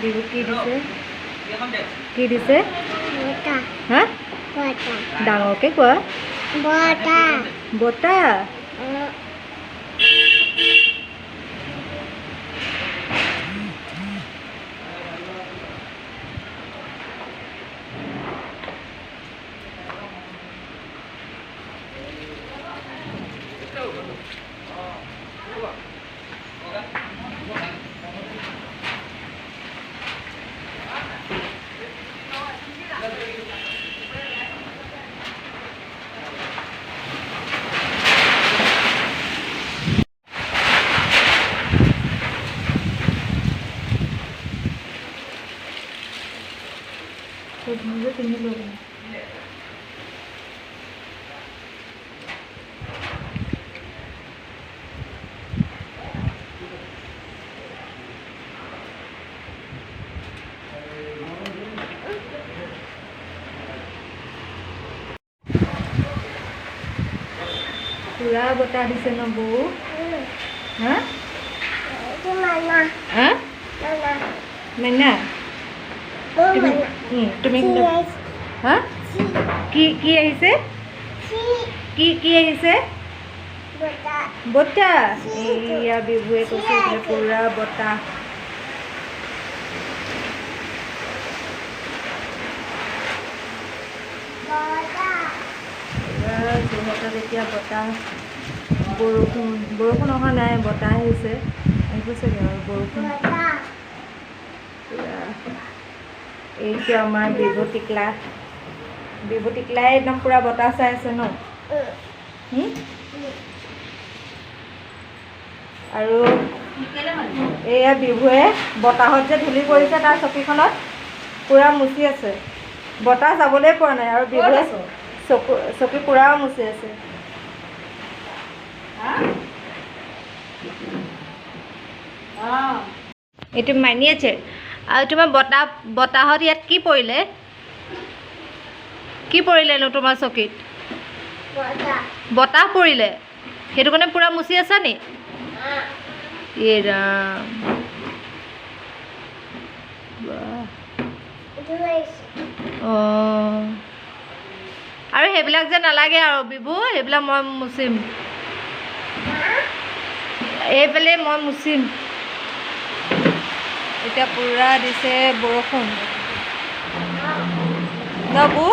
বিহু কি দিছে কি দিছে হা ডাঙৰকে কোৱা বতা मुझे कितने लोग हैं पूरा बता दिसे न बो हाँ हाँ मैना তুমি হা কি আহিছে কি আহিছে বতা এয়া বিহুৱে কৈছে পুৰা বতা যোৰহাটত এতিয়া বতাহ বৰষুণ অহা নাই বতাহ আহিছে আহিব চাগে আৰু বৰষুণ এইটো আমাৰ বিভু টিকলা একদম পুৰা বতাহ চাই আছে ন আৰু এয়া বিহুৱে বতাহত যে ধূলি পৰিছে তাৰ চকীখনত পুৰা মুচি আছে বতাহ যাবলৈ পৰা নাই আৰু বিহুৱে চকী পুৰা মুচি আছে এইটো মানি আছে আৰু তোমাৰ বতাহত ইয়াত কি পৰিলেনো তোমাৰ চকীত বতাহ পৰিলে সেইটো কাৰণে পুৰা মুচি আছা নি এই ৰাম অঁ আৰু সেইবিলাক যে নালাগে আৰু বিভু সেইবিলাক মই মুচিম এইফালে মই মুচিম এতিয়া পুৰা দিছে বৰষুণ ন বু